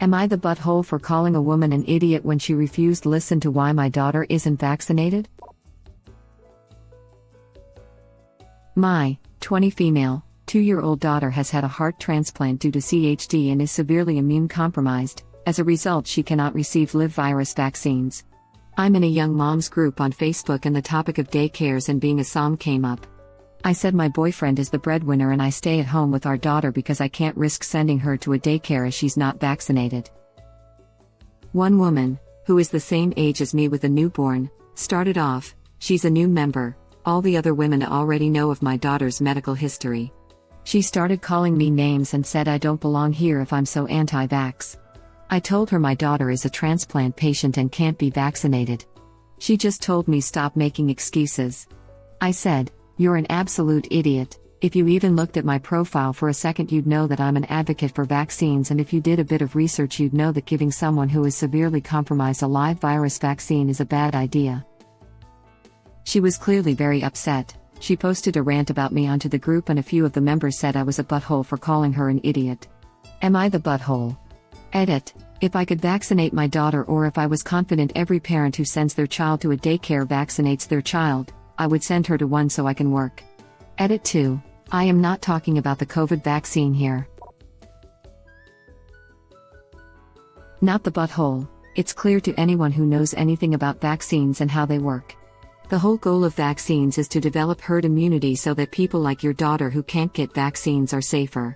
Am I the butthole for calling a woman an idiot when she refused to listen to why my daughter isn't vaccinated? My 20 female, 2-year-old daughter has had a heart transplant due to CHD and is severely immune compromised. As a result, she cannot receive live virus vaccines. I'm in a young moms group on Facebook and the topic of daycares and being a SOM came up. I said my boyfriend is the breadwinner and I stay at home with our daughter because I can't risk sending her to a daycare as she's not vaccinated. One woman, who is the same age as me with a newborn, started off, she's a new member, all the other women already know of my daughter's medical history. She started calling me names and said I don't belong here if I'm so anti-vax. I told her my daughter is a transplant patient and can't be vaccinated. She just told me stop making excuses. I said, you're an absolute idiot. If you even looked at my profile for a second you'd know that I'm an advocate for vaccines, and if you did a bit of research you'd know that giving someone who is severely compromised a live virus vaccine is a bad idea. She was clearly very upset. She posted a rant about me onto the group and a few of the members said I was a butthole for calling her an idiot. Am I the butthole? Edit. If I could vaccinate my daughter, or if I was confident every parent who sends their child to a daycare vaccinates their child, I would send her to one so I can work. Edit 2. I am not talking about the COVID vaccine here. Not the butthole. It's clear to anyone who knows anything about vaccines and how they work. The whole goal of vaccines is to develop herd immunity so that people like your daughter who can't get vaccines are safer.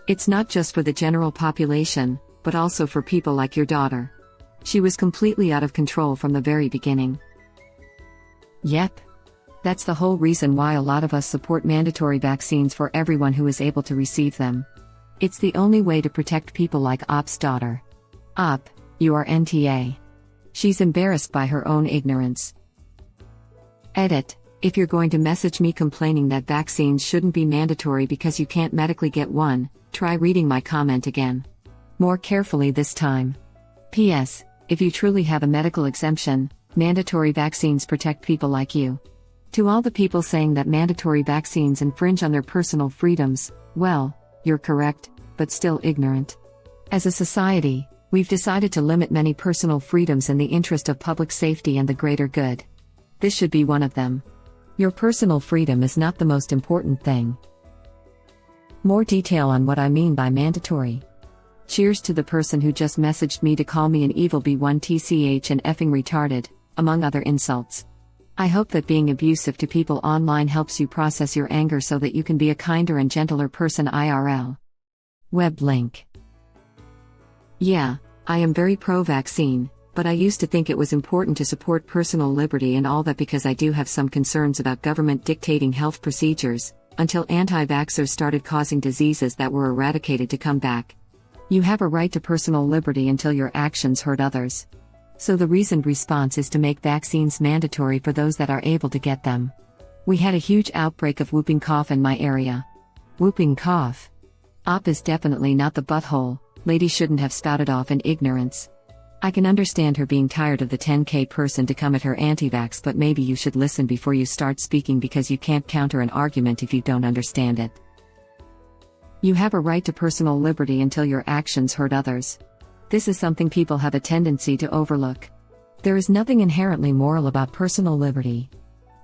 It's not just for the general population, but also for people like your daughter. She was completely out of control from the very beginning. Yep. That's the whole reason why a lot of us support mandatory vaccines for everyone who is able to receive them. It's the only way to protect people like Op's daughter. Op, you are NTA. She's embarrassed by her own ignorance. Edit. If you're going to message me complaining that vaccines shouldn't be mandatory because you can't medically get one, try reading my comment again. More carefully this time. P.S. If you truly have a medical exemption, mandatory vaccines protect people like you. To all the people saying that mandatory vaccines infringe on their personal freedoms, well, you're correct, but still ignorant. As a society, we've decided to limit many personal freedoms in the interest of public safety and the greater good. This should be one of them. Your personal freedom is not the most important thing. More detail on what I mean by mandatory. Cheers to the person who just messaged me to call me an evil B1TCH and effing retarded, among other insults. I hope that being abusive to people online helps you process your anger so that you can be a kinder and gentler person IRL. Web link. Yeah, I am very pro-vaccine, but I used to think it was important to support personal liberty and all that because I do have some concerns about government dictating health procedures, until anti-vaxxers started causing diseases that were eradicated to come back. You have a right to personal liberty until your actions hurt others. So the reasoned response is to make vaccines mandatory for those that are able to get them. We had a huge outbreak of whooping cough in my area. Whooping cough. Op is definitely not the butthole. Lady shouldn't have spouted off in ignorance. I can understand her being tired of the 10K person to come at her anti-vax, but maybe you should listen before you start speaking because you can't counter an argument if you don't understand it. You have a right to personal liberty until your actions hurt others. This is something people have a tendency to overlook. There is nothing inherently moral about personal liberty.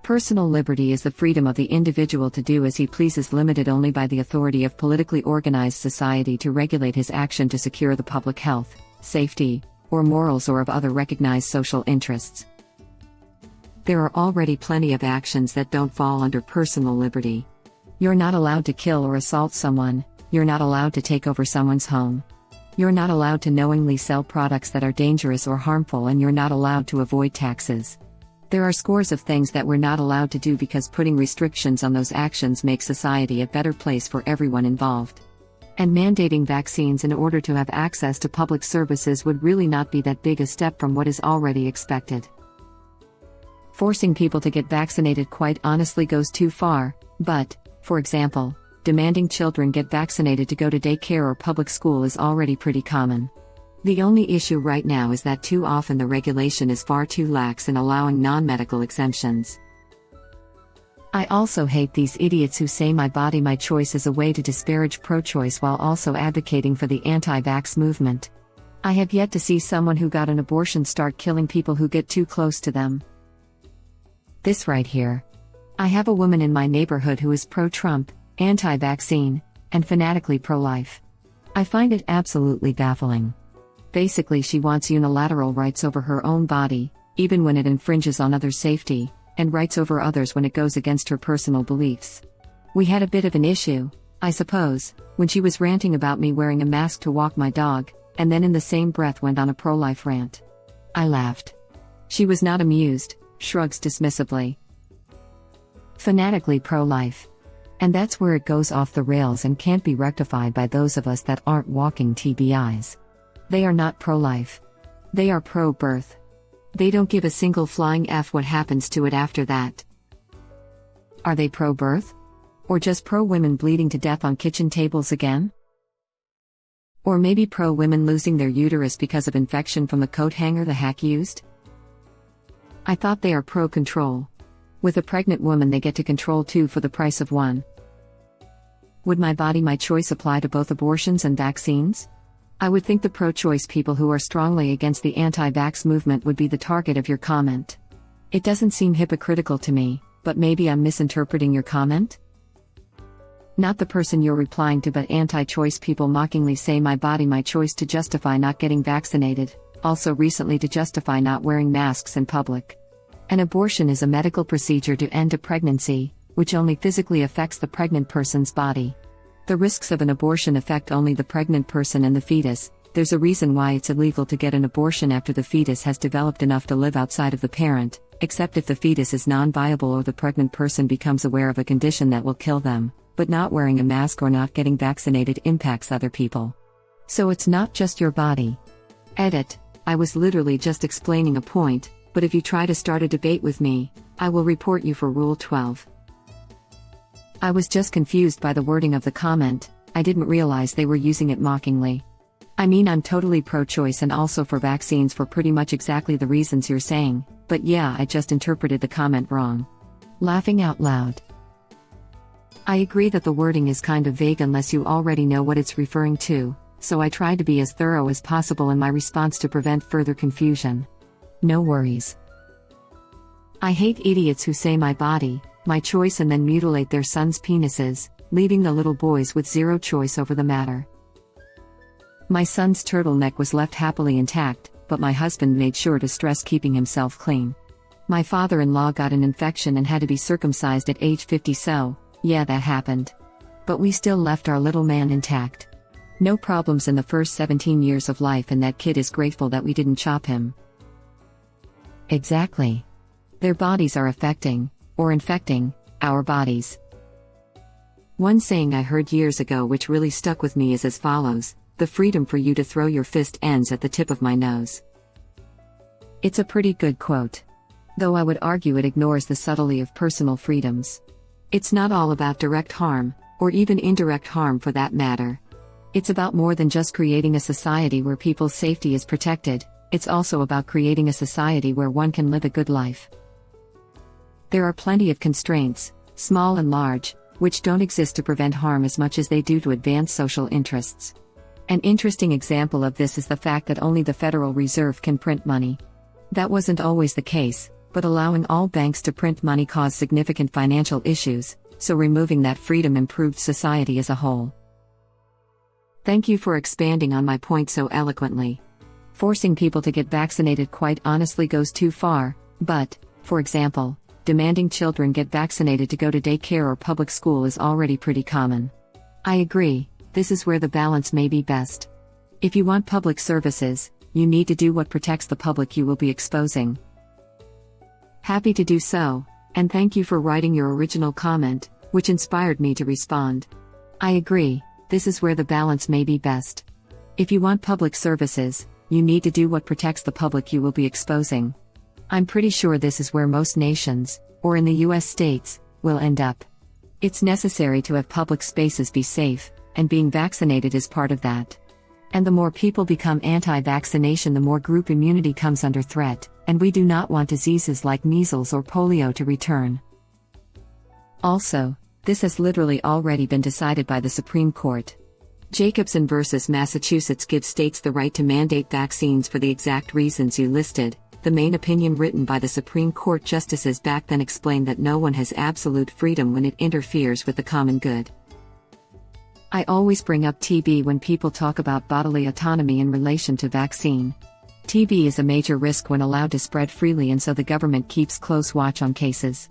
Personal liberty is the freedom of the individual to do as he pleases, limited only by the authority of politically organized society to regulate his action to secure the public health, safety, or morals or of other recognized social interests. There are already plenty of actions that don't fall under personal liberty. You're not allowed to kill or assault someone, you're not allowed to take over someone's home. You're not allowed to knowingly sell products that are dangerous or harmful, and you're not allowed to avoid taxes. There are scores of things that we're not allowed to do because putting restrictions on those actions makes society a better place for everyone involved. And mandating vaccines in order to have access to public services would really not be that big a step from what is already expected. Forcing people to get vaccinated quite honestly goes too far, but, for example, demanding children get vaccinated to go to daycare or public school is already pretty common. The only issue right now is that too often the regulation is far too lax in allowing non-medical exemptions. I also hate these idiots who say my body, my choice is a way to disparage pro-choice while also advocating for the anti-vax movement. I have yet to see someone who got an abortion start killing people who get too close to them. This right here. I have a woman in my neighborhood who is pro-Trump, anti-vaccine, and fanatically pro-life. I find it absolutely baffling. Basically, she wants unilateral rights over her own body, even when it infringes on others' safety, and rights over others when it goes against her personal beliefs. We had a bit of an issue, I suppose, when she was ranting about me wearing a mask to walk my dog, and then in the same breath went on a pro-life rant. I laughed. She was not amused, shrugs dismissively. Fanatically pro-life. And that's where it goes off the rails and can't be rectified by those of us that aren't walking TBIs. They are not pro-life. They are pro-birth. They don't give a single flying F what happens to it after that. Are they pro-birth? Or just pro-women bleeding to death on kitchen tables again? Or maybe pro-women losing their uterus because of infection from the coat hanger the hack used? I thought they are pro-control. With a pregnant woman they get to control two for the price of one. Would my body my choice apply to both abortions and vaccines? I would think the pro-choice people who are strongly against the anti-vax movement would be the target of your comment. It doesn't seem hypocritical to me, but maybe I'm misinterpreting your comment? Not the person you're replying to, but anti-choice people mockingly say my body my choice to justify not getting vaccinated, also recently to justify not wearing masks in public. An abortion is a medical procedure to end a pregnancy, which only physically affects the pregnant person's body. The risks of an abortion affect only the pregnant person and the fetus. There's a reason why it's illegal to get an abortion after the fetus has developed enough to live outside of the parent, except if the fetus is non-viable or the pregnant person becomes aware of a condition that will kill them, but not wearing a mask or not getting vaccinated impacts other people. So it's not just your body. Edit. I was literally just explaining a point, but if you try to start a debate with me, I will report you for Rule 12. I was just confused by the wording of the comment. I didn't realize they were using it mockingly. I mean, I'm totally pro-choice and also for vaccines for pretty much exactly the reasons you're saying, but yeah, I just interpreted the comment wrong. Laughing out loud. I agree that the wording is kind of vague unless you already know what it's referring to, so I tried to be as thorough as possible in my response to prevent further confusion. No worries. I hate idiots who say my body, my choice, and then mutilate their sons' penises, leaving the little boys with zero choice over the matter. My son's turtleneck was left happily intact, but my husband made sure to stress keeping himself clean. My father-in-law got an infection and had to be circumcised at age 50, so, yeah, that happened. But we still left our little man intact. No problems in the first 17 years of life, and that kid is grateful that we didn't chop him. Exactly. Their bodies are affecting, or infecting, our bodies. One saying I heard years ago which really stuck with me is as follows: the freedom for you to throw your fist ends at the tip of my nose. It's a pretty good quote. Though I would argue it ignores the subtlety of personal freedoms. It's not all about direct harm, or even indirect harm for that matter. It's about more than just creating a society where people's safety is protected, it's also about creating a society where one can live a good life. There are plenty of constraints, small and large, which don't exist to prevent harm as much as they do to advance social interests. An interesting example of this is the fact that only the Federal Reserve can print money. That wasn't always the case, but allowing all banks to print money caused significant financial issues, so removing that freedom improved society as a whole. Thank you for expanding on my point so eloquently. Forcing people to get vaccinated quite honestly goes too far, but, for example, demanding children get vaccinated to go to daycare or public school is already pretty common. I agree, this is where the balance may be best. If you want public services, you need to do what protects the public you will be exposing. Happy to do so, and thank you for writing your original comment, which inspired me to respond. I agree, this is where the balance may be best. If you want public services, you need to do what protects the public you will be exposing. I'm pretty sure this is where most nations, or in the US states, will end up. It's necessary to have public spaces be safe, and being vaccinated is part of that. And the more people become anti-vaccination, the more group immunity comes under threat, and we do not want diseases like measles or polio to return. Also, this has literally already been decided by the Supreme Court. Jacobson versus Massachusetts gives states the right to mandate vaccines for the exact reasons you listed. The main opinion written by the Supreme Court justices back then explained that no one has absolute freedom when it interferes with the common good. I always bring up TB when people talk about bodily autonomy in relation to vaccine. TB is a major risk when allowed to spread freely, and so the government keeps close watch on cases.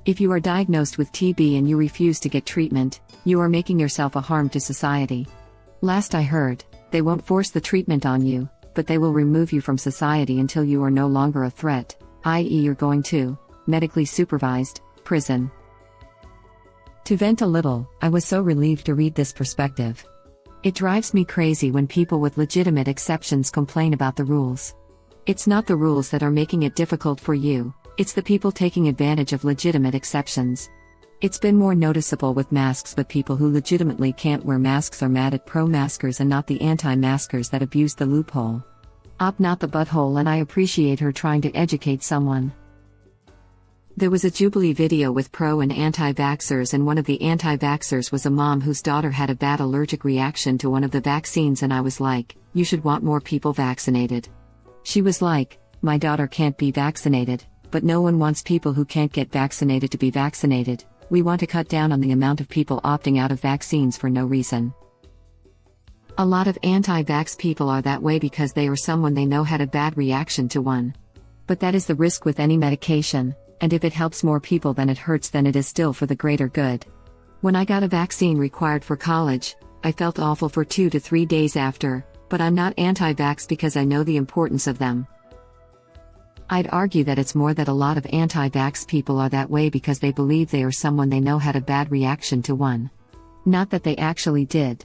If you are diagnosed with TB and you refuse to get treatment, you are making yourself a harm to society. Last I heard, they won't force the treatment on you, but they will remove you from society until you are no longer a threat, i.e. you're going to, medically supervised, prison. To vent a little, I was so relieved to read this perspective. It drives me crazy when people with legitimate exceptions complain about the rules. It's not the rules that are making it difficult for you, it's the people taking advantage of legitimate exceptions. It's been more noticeable with masks, but people who legitimately can't wear masks are mad at pro-maskers and not the anti-maskers that abuse the loophole. Not the butthole, and I appreciate her trying to educate someone. There was a Jubilee video with pro and anti-vaxxers, and one of the anti-vaxxers was a mom whose daughter had a bad allergic reaction to one of the vaccines, and I was like, you should want more people vaccinated. She was like, my daughter can't be vaccinated, but no one wants people who can't get vaccinated to be vaccinated. We want to cut down on the amount of people opting out of vaccines for no reason. A lot of anti-vax people are that way because they or someone they know had a bad reaction to one. But that is the risk with any medication. And if it helps more people than it hurts, then it is still for the greater good. When I got a vaccine required for college, I felt awful for 2 to 3 days after, but I'm not anti-vax because I know the importance of them. I'd argue that it's more that a lot of anti-vax people are that way because they believe they or someone they know had a bad reaction to one. Not that they actually did.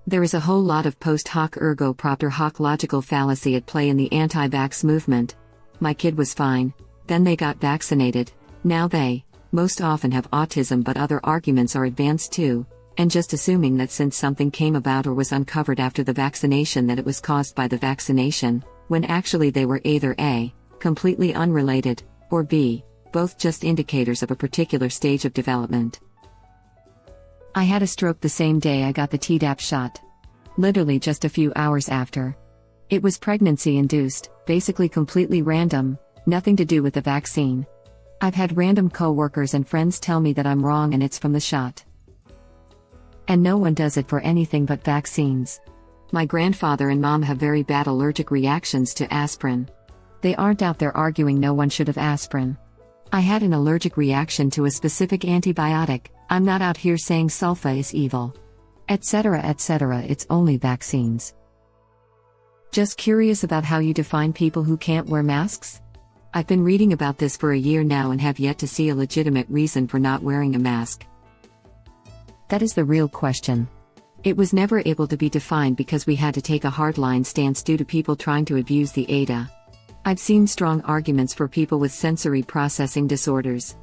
There is a whole lot of post hoc ergo propter hoc logical fallacy at play in the anti-vax movement. My kid was fine. Then they got vaccinated, now they, most often have autism, but other arguments are advanced too, and just assuming that since something came about or was uncovered after the vaccination that it was caused by the vaccination, when actually they were either A, completely unrelated, or B, both just indicators of a particular stage of development. I had a stroke the same day I got the Tdap shot. Literally just a few hours after. It was pregnancy-induced, basically completely random. Nothing to do with the vaccine. I've had random co-workers and friends tell me that I'm wrong and it's from the shot. And no one does it for anything but vaccines. My grandfather and mom have very bad allergic reactions to aspirin. They aren't out there arguing no one should have aspirin. I had an allergic reaction to a specific antibiotic. I'm not out here saying sulfa is evil. Etc. etc. It's only vaccines. Just curious about how you define people who can't wear masks? I've been reading about this for a year now and have yet to see a legitimate reason for not wearing a mask. That is the real question. It was never able to be defined because we had to take a hardline stance due to people trying to abuse the AITA. I've seen strong arguments for people with sensory processing disorders,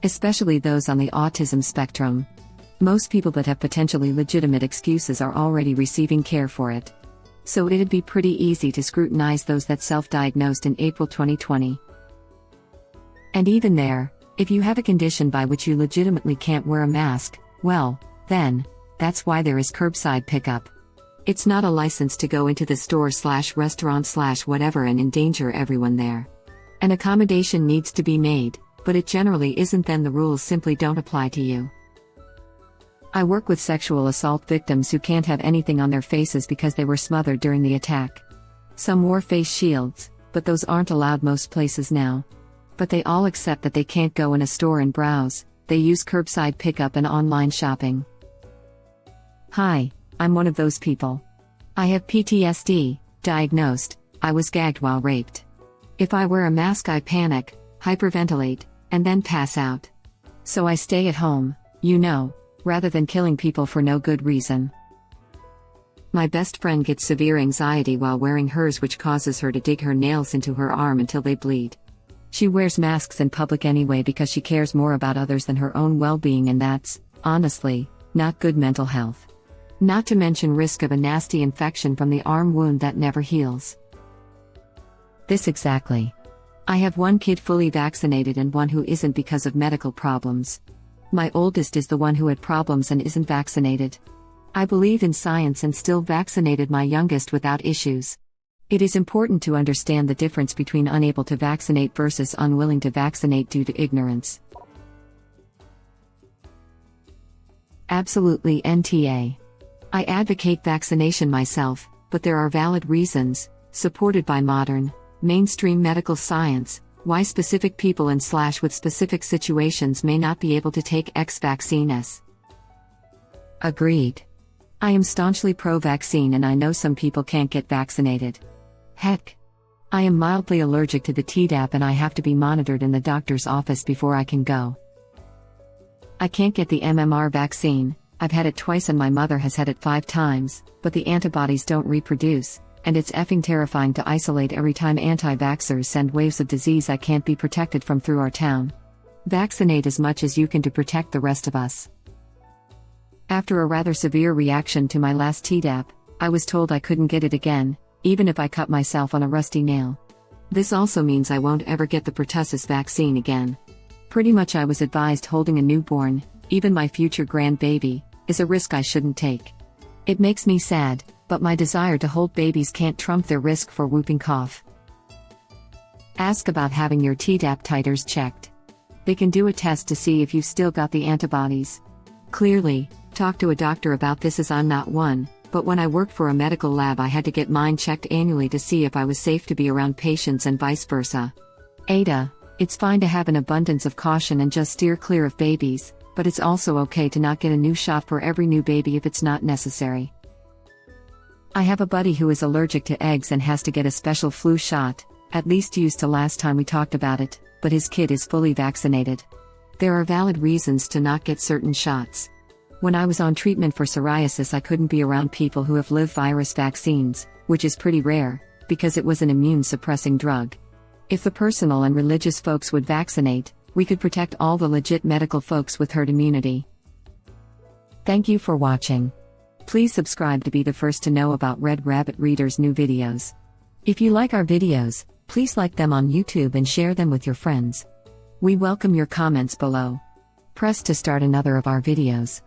especially those on the autism spectrum. Most people that have potentially legitimate excuses are already receiving care for it. So it'd be pretty easy to scrutinize those that self-diagnosed in April 2020. And even there, if you have a condition by which you legitimately can't wear a mask, well, then, that's why there is curbside pickup. It's not a license to go into the store/restaurant/whatever and endanger everyone there. An accommodation needs to be made, but it generally isn't, then the rules simply don't apply to you. I work with sexual assault victims who can't have anything on their faces because they were smothered during the attack. Some wore face shields, but those aren't allowed most places now. But they all accept that they can't go in a store and browse. They use curbside pickup and online shopping. Hi, I'm one of those people. I have PTSD, diagnosed. I was gagged while raped. If I wear a mask, I panic, hyperventilate, and then pass out. So I stay at home, rather than killing people for no good reason. My best friend gets severe anxiety while wearing hers, which causes her to dig her nails into her arm until they bleed. She wears masks in public anyway because she cares more about others than her own well-being, and that's, honestly, not good mental health. Not to mention risk of a nasty infection from the arm wound that never heals. This exactly. I have one kid fully vaccinated and one who isn't because of medical problems. My oldest is the one who had problems and isn't vaccinated. I believe in science and still vaccinated my youngest without issues. It is important to understand the difference between unable to vaccinate versus unwilling to vaccinate due to ignorance. Absolutely NTA. I advocate vaccination myself, but there are valid reasons, supported by modern, mainstream medical science, why specific people with specific situations may not be able to take X vaccine. Agreed. I am staunchly pro-vaccine and I know some people can't get vaccinated. Heck. I am mildly allergic to the Tdap and I have to be monitored in the doctor's office before I can go. I can't get the MMR vaccine. I've had it twice and my mother has had it 5 times, but the antibodies don't reproduce, and it's effing terrifying to isolate every time anti-vaxxers send waves of disease I can't be protected from through our town. Vaccinate as much as you can to protect the rest of us. After a rather severe reaction to my last Tdap, I was told I couldn't get it again, even if I cut myself on a rusty nail. This also means I won't ever get the pertussis vaccine again. Pretty much I was advised holding a newborn, even my future grandbaby, is a risk I shouldn't take. It makes me sad, but my desire to hold babies can't trump their risk for whooping cough. Ask about having your Tdap titers checked. They can do a test to see if you've still got the antibodies. Clearly, talk to a doctor about this as I'm not one, but when I worked for a medical lab I had to get mine checked annually to see if I was safe to be around patients and vice versa. AITA, it's fine to have an abundance of caution and just steer clear of babies, but it's also okay to not get a new shot for every new baby if it's not necessary. I have a buddy who is allergic to eggs and has to get a special flu shot, at least used to last time we talked about it, but his kid is fully vaccinated. There are valid reasons to not get certain shots. When I was on treatment for psoriasis I couldn't be around people who have live virus vaccines, which is pretty rare, because it was an immune-suppressing drug. If the personal and religious folks would vaccinate, we could protect all the legit medical folks with herd immunity. Thank you for watching. Please subscribe to be the first to know about Red Rabbit Reader's new videos. If you like our videos, please like them on YouTube and share them with your friends. We welcome your comments below. Press to start another of our videos.